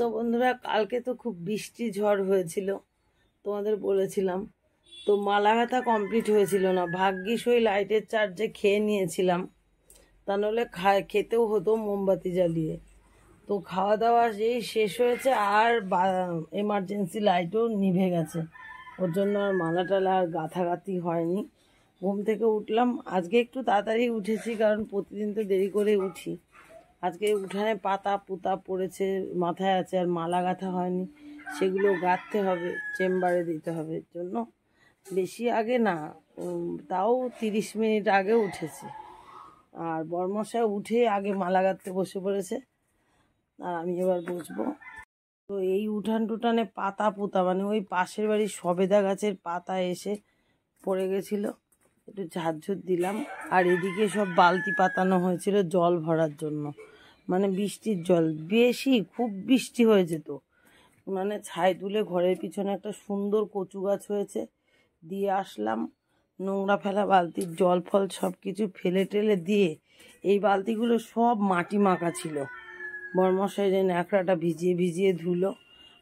তো বন্ধুরা, কালকে তো খুব বৃষ্টি ঝড় হয়েছিল, তোমাদের বলেছিলাম। তো মালা গাঁথা কমপ্লিট হয়েছিল না, ভাগ্যিস ওই লাইটের চার্জে খেয়ে নিয়েছিলাম, তা নাহলে খেতেও হতো মোমবাতি জ্বালিয়ে। তো খাওয়া দাওয়া যেই শেষ হয়েছে আর এমার্জেন্সি লাইটও নিভে গেছে, ওর জন্য আর মালা টালা আর গাঁথাগাঁথি হয়নি। ঘুম থেকে উঠলাম, আজকে একটু তাড়াতাড়ি উঠেছি কারণ প্রতিদিন তো দেরি করে উঠি। আজকে উঠানে পাতা পুতা পড়েছে, মাথায় আছে, আর মালা গাঁথা হয়নি, সেগুলো গাঁথতে হবে, চেম্বারে দিতে হবে। এর জন্য বেশি আগে না, তাও 30 মিনিট আগে উঠেছি। আর বর্মশাই উঠে আগে মালা গাঁথতে বসে পড়েছে, আর আমি এবার বসবো। তো এই উঠান টুটানে পাতা পুতা, মানে ওই পাশের বাড়ির সবেদা গাছের পাতা এসে পড়ে গেছিল, একটু ঝাড়ঝুট দিলাম। আর এদিকে সব বালতি পাতানো হয়েছিল জল ভরার জন্য, মানে বৃষ্টির জল বেশি, খুব বৃষ্টি হয়েছে। তো মানে ছাই তুলে ঘরের পিছনে একটা সুন্দর কচু গাছ হয়েছে, দিয়ে আসলাম। নোংরা ফেলা বালতির জল ফল সব কিছু ফেলে টেলে দিয়ে, এই বালতিগুলো সব মাটি মাখা ছিল। বর্মশাই যে ন্যাকড়াটা ভিজিয়ে ভিজিয়ে ধুলো।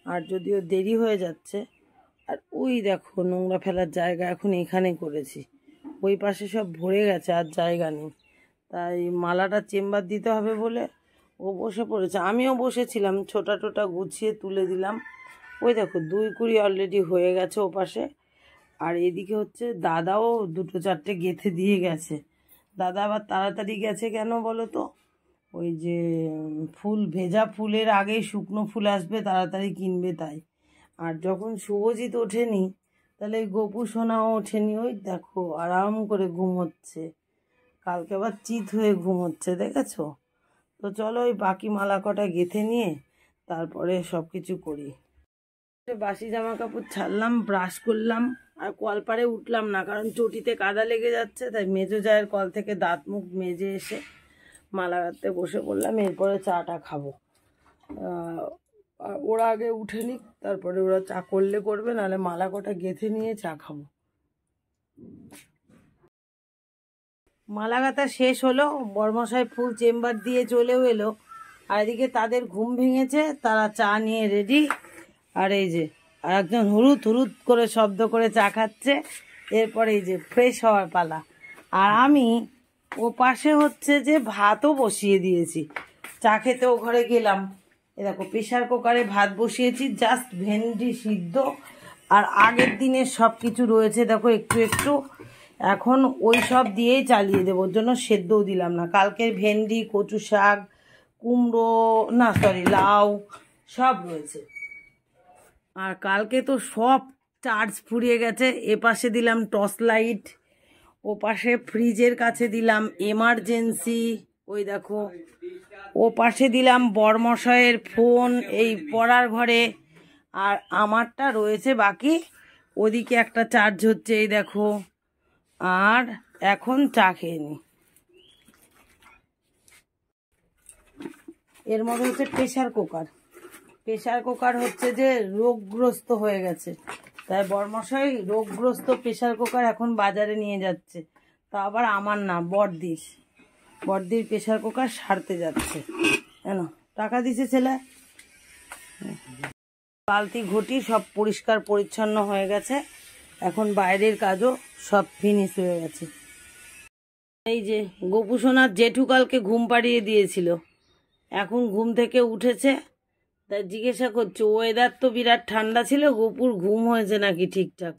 আর যদিও দেরি হয়ে যাচ্ছে, আর ওই দেখো নোংরা ফেলার জায়গা এখন এখানে করেছি, ওই পাশে সব ভরে গেছে, আর জায়গা নেই। তাই মালাটা চেম্বার দিতে হবে বলে ও বসে পড়েছে, আমিও বসেছিলাম, ছোটা টোটা গুছিয়ে তুলে দিলাম। ওই দেখো 2 কুড়ি অলরেডি হয়ে গেছে ও পাশে। আর এদিকে হচ্ছে দাদাও 2-4টে গেঁথে দিয়ে গেছে। দাদা আবার তাড়াতাড়ি গেছে কেন বলো তো, ওই যে ফুল, ভেজা ফুলের আগেই শুকনো ফুল আসবে, তাড়াতাড়ি কিনবে তাই। আর যখন শুভজিৎ ওঠেনি, তাহলে ওই গোপু সোনাও ওঠেনি, ওই দেখো আরাম করে ঘুমোচ্ছে, কালকে আবার চিত হয়ে ঘুমোচ্ছে, দেখেছো? তো চলো ওই বাকি মালা কটা গেঁথে নিয়ে তারপরে সব কিছু করি। বাসি জামা কাপড় ছাড়লাম, ব্রাশ করলাম, আর কলপারে উঠলাম না কারণ চটিতে কাদা লেগে যাচ্ছে। তাই মেজো জায়ের কল থেকে দাঁত মুখ মেজে এসে মালা গাঁথতে বসে পড়লাম, এরপরে চাটা খাবো। ওরা আগে উঠে নিক, তারপরে ওরা চা করলে করবে, নাহলে মালা কটা গেঁথে নিয়ে চা খাবো। মালা গাঁথা শেষ হলো, বর্মশাই ফুল চেম্বার দিয়ে চলেও এলো, আর এদিকে তাদের ঘুম ভেঙেছে, তারা চা নিয়ে রেডি। আর এই যে আর একজন হুরুত হুরুত করে শব্দ করে চা খাচ্ছে। এরপরে এই যে ফ্রেশ হওয়ার পালা। আর আমি ও পাশে হচ্ছে যে ভাতও বসিয়ে দিয়েছি, চা খেতেও ঘরে গেলাম। এ দেখো প্রেশার কুকারে ভাত বসিয়েছি, জাস্ট ভেন্ডি সিদ্ধ, আর আগের দিনের সব কিছু রয়েছে দেখো একটু একটু, এখন ওই সব দিয়েই চালিয়ে দেবো, ওর জন্য সেদ্ধও দিলাম না। কালকের ভেন্ডি, কচু শাক, কুমড়ো, না সরি লাউ সব রয়েছে। আর কালকে তো সব চার্জ ফুরিয়ে গেছে। এ পাশে দিলাম টর্চ লাইট, ও পাশে ফ্রিজের কাছে দিলাম এমার্জেন্সি, ওই দেখো ও পাশে দিলাম বরমশাইয়ের ফোন এই পড়ার ঘরে, আর আমারটা রয়েছে বাকি, ওদিকে একটা চার্জ হচ্ছে, এই দেখো। আর এখন চা খেয়ে নি। এর মধ্যে হচ্ছে প্রেশার কুকার, প্রেশার কুকার হচ্ছে যে রোগগ্রস্ত হয়ে গেছে, তাই বর্মশাই রোগগ্রস্ত প্রেশার কুকার এখন বাজারে নিয়ে যাচ্ছে। তা আবার আমার না, বড়দির প্রেশার কুকার সারতে যাচ্ছে। কেন টাকা দিছে ছেলে। বালতি ঘটি সব পরিষ্কার পরিচ্ছন্ন হয়ে গেছে, এখন বাইরের কাজও সব ফিনিশ হয়ে গেছে। এই যে গোপু সোনার জেঠু কালকে ঘুম পাড়িয়ে দিয়েছিল, এখন ঘুম থেকে উঠেছে, তাই জিজ্ঞাসা করছে ওয়েদার তো বিরাট ঠান্ডা ছিল, গোপুর ঘুম হয়েছে নাকি ঠিকঠাক।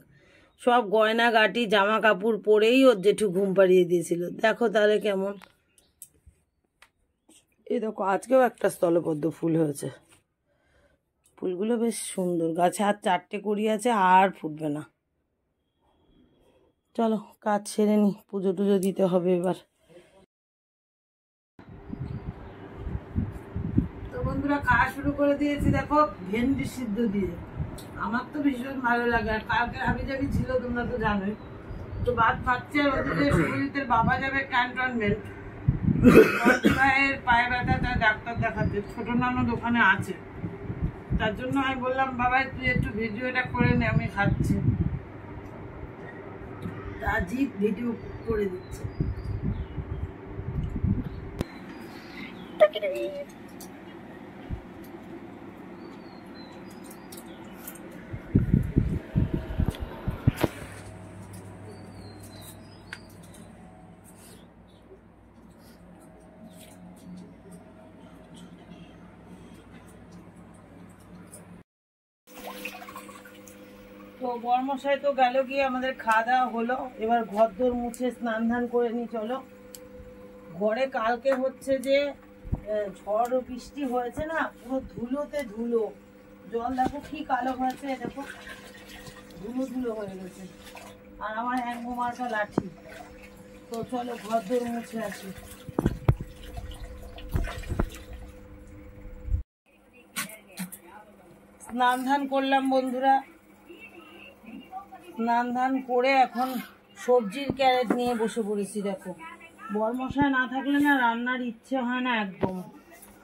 সব গয়না গাটি জামা কাপড় পরেই ওর জেঠু ঘুম পাড়িয়ে দিয়েছিল, দেখো তাহলে কেমন। এই দেখো আজকেও একটা স্থলপদ্ম ফুল হয়েছে, ফুলগুলো বেশ সুন্দর, গাছে আর 4টে কুড়ি আছে, আর ফুটবে না। চলো কাজ সেরে নি, পুজো টুজো দিতে হবে এবার। তো বন্ধুরা খাওয়া শুরু করে দিয়েছি, দেখো ভেন্ডি সিদ্ধ দিয়ে, আমার তো ভীষণ ভালো লাগে। আর কালকে হাবিজাবি ছিল তোমরা তো জানোই, তো ভাত খাচ্ছে। ওদিকে শুভজিতের বাবা যাবে ক্যান্টনমেন্ট, ভাইয়ের পায়ে ব্যথা, তাই ডাক্তার দেখাতে, ছোট নানু দোকানে আছে, তার জন্য আমি বললাম বাবা তুই একটু ভিডিওটা করে নে, আমি খাচ্ছি। রাজীব ভিডিও করে দিচ্ছে। তো বর্মশাই তো গেল গিয়ে, আমাদের খাওয়া দাওয়া হলো। এবার ঘর দোর মুছে স্নান ধান করে নি। চলো ঘরে কালকে হচ্ছে যে ঝড় বৃষ্টি হয়েছে না, পুরো ধুলোতে ধুলো। জল দেখো কি কালো হয়েছে, দেখো ধুলো ধুলো হয়ে গেছে। আর আমার হ্যাঙ্গো মার্কা লাঠি। তো চলো ঘর দোর মুছে আসি। স্নান ধান করলাম বন্ধুরা, স্নান ধান করে এখন সবজির ক্যারেট নিয়ে বসে পড়েছি। দেখো বরমশাই না থাকলে না রান্নার ইচ্ছে হয় না একদম,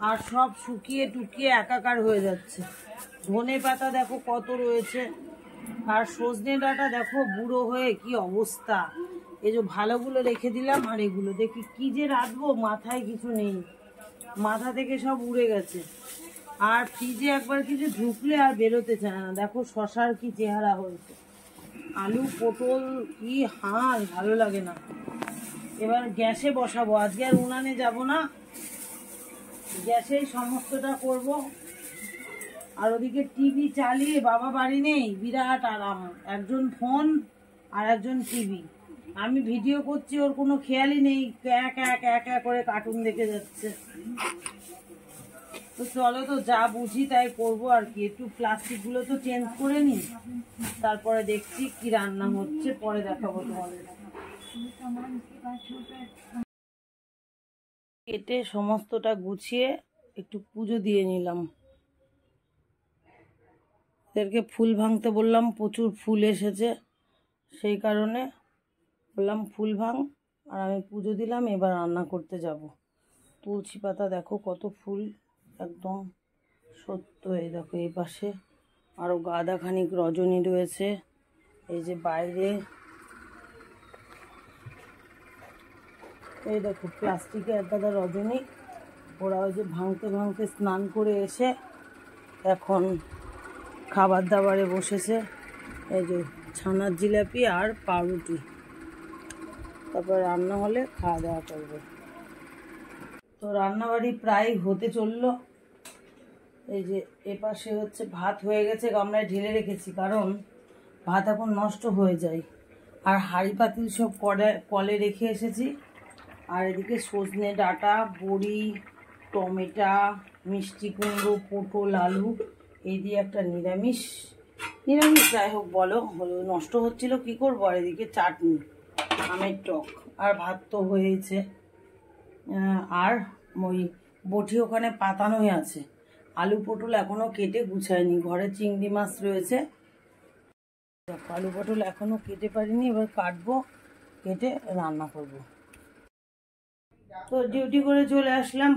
আর সব শুকিয়ে টুকিয়ে একাকার হয়ে যাচ্ছে। ধনে পাতা দেখো কত রয়েছে, আর সজনে ডাঁটা দেখো বুড়ো হয়ে কি অবস্থা। এই যে ভালোগুলো রেখে দিলাম, আর এগুলো দেখি কি যে রাখবো, মাথায় কিছু নেই, মাথা থেকে সব উড়ে গেছে। আর ফ্রিজে একবার কিছু ঢুকলে আর বেরোতে চায় না। দেখো শশার কি চেহারা হয়েছে, আলু পটল কি হাল, ভালো লাগে না। এবার গ্যাসে বসাবো, আজকে আর উনানে যাব না, গ্যাসেই সমস্তটা করব। আর ওদিকে টিভি চালিয়ে, বাবা বাড়ি নেই, বিরাট আরাম। একজন ফোন আর একজন টিভি। আমি ভিডিও করছি, ওর কোনো খেয়ালই নেই, এক এক এক এক করে কার্টুন দেখে যাচ্ছে। তো চলো, তো যা বুঝি তাই করবো আর কি। একটু প্লাস্টিকগুলো তো চেঞ্জ করে নিই, তারপরে দেখছি কি রান্না হচ্ছে, পরে দেখাবো তোমাদের। কেটে সমস্তটা গুছিয়ে একটু পুজো দিয়ে নিলাম। এদেরকে ফুল ভাঙতে বললাম, প্রচুর ফুল এসেছে, সেই কারণে বললাম ফুল ভাঙ, আর আমি পুজো দিলাম। এবার রান্না করতে যাব। তুলসী পাতা দেখো কত ফুল, একদম সত্য। এই দেখো এই পাশে আরও গাদা খানিক রজনী রয়েছে। এই যে বাইরে এই দেখো প্লাস্টিকে এক গাদা রজনী। ওরা ওই যে ভাঙতে ভাঙতে স্নান করে এসে এখন খাবার দাবারে বসেছে। এই যে ছানার জিলাপি আর পাউরুটি, তারপর রান্না হলে খাওয়া দাওয়া করবে। তো রান্নাবাড়ি প্রায় হতে চললো। এই যে এপাশে হচ্ছে ভাত হয়ে গেছে, গামলায় ঢেলে রেখেছি, কারণ ভাত এখন নষ্ট হয়ে যায়। আর হাঁড়ি পাতিল সব কলে রেখে এসেছি। আর এদিকে সজনে ডাঁটা, বড়ি, টমেটো, মিষ্টি কুমড়ো, পটল, আলু, এই দিয়ে একটা নিরামিষ যাই হোক বলো, হলো নষ্ট হচ্ছিল কি করবো। আর এদিকে চাটনি, আমের টক, আর ভাত তো হয়েছে। আর ওই বটি ওখানে পাতানোই আছে। আলু পটল এখনো কেটে গুছায়নি, ঘরে চিংড়ি মাছ রয়েছে। আলু পটল এখনো কেটে পারিনি, এবার কাটবো, কেটে রান্না করব। তো ডিউটি করে চলে আসলাম,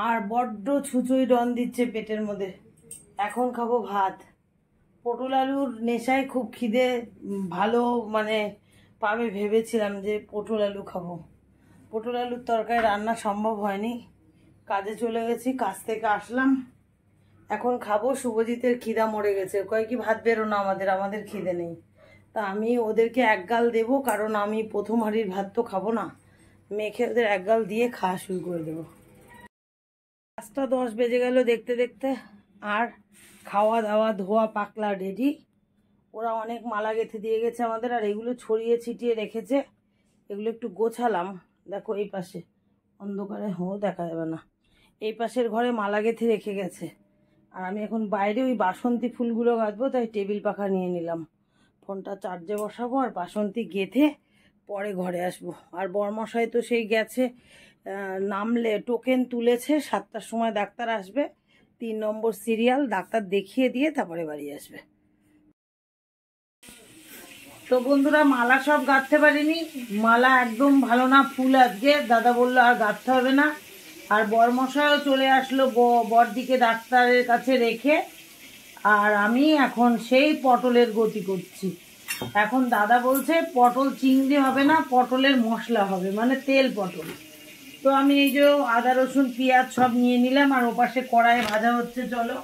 আর বড্ড ছুঁচুই ডন দিচ্ছে পেটের মধ্যে। এখন খাবো ভাত। পটল আলুর নেশায় খুব খিদে ভালো মানে পাবে ভেবেছিলাম যে পটল আলু খাবো। পটল আলুর তরকারি রান্না সম্ভব হয়নি, কাজে চলে গেছি, কাজ থেকে আসলাম, এখন খাবো। শুভজিতের খিদা মরে গেছে, কয় কি ভাত বেরো না, আমাদের খিদে নেই। তা আমি ওদেরকে এক গাল দেবো, কারণ আমি প্রথম হাঁড়ির ভাত তো খাবো না, মেখে ওদের এক গাল দিয়ে খাওয়া শুরু করে দেবো। 5:10 বেজে গেল দেখতে দেখতে, আর খাওয়া দাওয়া ধোয়া পাকলা রেডি। ওরা অনেক মালা গেঁথে দিয়ে গেছে আমাদের, আর এগুলো ছড়িয়ে ছিটিয়ে রেখেছে। এগুলো একটু গোছালাম। দেখো এই পাশে অন্ধকারে দেখা যাবে না, এই পাশের ঘরে মালা গেঁথে রেখে গেছে। আর আমি এখন বাইরে ওই বাসন্তী ফুলগুলো গাঁথবো, তাই টেবিল পাখা নিয়ে নিলাম। ফোনটা চার্জে বসাবো, আর বাসন্তী গেঁথে পরে ঘরে আসবো। আর বরমশাই তো সেই গেছে, নামলে টোকেন তুলেছে, 7টার সময় ডাক্তার আসবে, 3 নম্বর সিরিয়াল, ডাক্তার দেখিয়ে দিয়ে তারপরে বাড়ি আসবে। তো বন্ধুরা মালা সব গাঁথতে পারিনি, মালা একদম ভালো না ফুল আজকে, দাদা বললো আর গাঁথতে হবে না। আর বরমশাইও চলে আসলো বড়দিকে ডাক্তারের কাছে রেখে, আর আমি এখন সেই পটলের গতি করছি। এখন দাদা বলছে পটল চিংড়ি হবে না, পটলের মশলা হবে, মানে তেল পটল। তো আমি এই যে আদা রসুন পেঁয়াজ সব নিয়ে নিলাম, আর ওপাশে কড়াই ভাজা হচ্ছে। চলো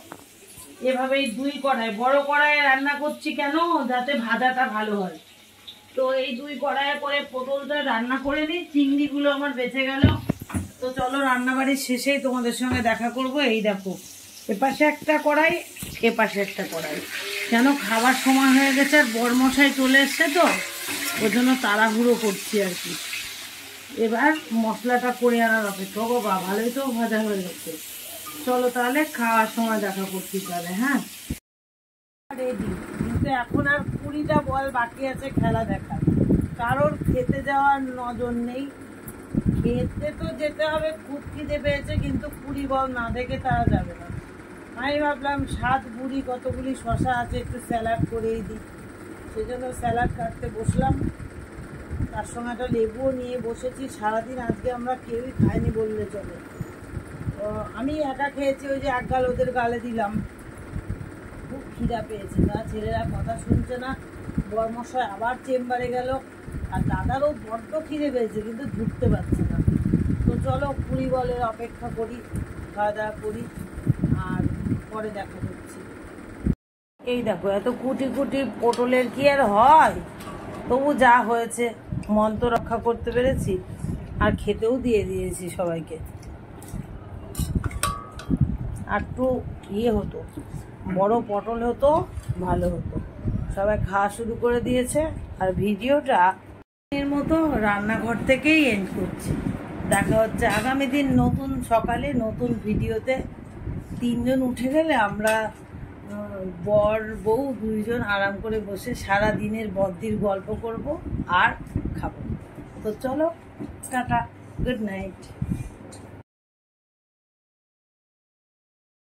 এভাবেই 2 কড়াই, বড় কড়াইয়ে রান্না করছি কেন, যাতে ভাজাটা ভালো হয়। তো এই 2 কড়াইয়ে করে পটলটা রান্না করে নিই। চিংড়িগুলো আমার বেঁচে গেল। তো চলো রান্নাবাড়ির শেষেই তোমাদের সঙ্গে দেখা করব। এই দেখো, এপাশে একটা কড়াই, এপাশে একটা কড়াই, কেন খাবার সময় হয়ে গেছে আর বরমশাই চলে এসছে, তো ওই জন্য তাড়াহুড়ো করছি আর কি। এবার মশলাটা করে আনার অপেক্ষা। বাবা ভালোই তো ভাজা হয়ে গেছে। চলো তাহলে খাওয়ার সময় দেখা করছি তাহলে। হ্যাঁ রেডি, কিন্তু এখন আর 20টা বল বাকি আছে খেলা দেখার। কারোর খেতে যাওয়ার নজর নেই। খেতে তো যেতে হবে, খুব খিদে পেয়েছে, কিন্তু 20 বল না দেখে তারা যাবে না। আমি ভাবলাম 7 বুড়ি কতগুলি শশা আছে, একটু স্যালাড করেই দিই। সেজন্য স্যালাড কাটতে বসলাম, তার সঙ্গে একটা লেবুও নিয়ে বসেছি। সারাদিন আজকে আমরা কেউই খাইনি বললে চলে। তো আমি একা খেয়েছি, ওই যে 1 গাল ওদের গালে দিলাম। খুব খিদা পেয়েছে, না ছেলেরা কথা শুনছে না। বরমশাই আবার চেম্বারে গেল, আর দাদারও বড্ড খিদে পেয়েছে, কিন্তু ঢুকতে পারছে না। তো চলো 20 বলের অপেক্ষা করি, খাওয়া দাওয়া করি, আর পরে দেখা করছি। এই দেখো, এত কুটি কুটি পটলের কি আর হয়, তবু যা হয়েছে মন তো রক্ষা করতে পেরেছি, আর খেতেও দিয়ে দিয়েছি সবাইকে। আর একটু হতো, বড় পটল হতো ভালো হতো। সবাই খাওয়া শুরু করে দিয়েছে, আর ভিডিওটা এর মতো রান্নাঘর থেকেই এন্ড করছি। দেখা হচ্ছে আগামী দিন নতুন সকালে নতুন ভিডিওতে। 3 জন উঠে গেলে আমরা বর বউ 2 জন আরাম করে বসে সারা দিনের বদ্দির গল্প করব আর খাবো। তো চলো, টাটা, গুড নাইট।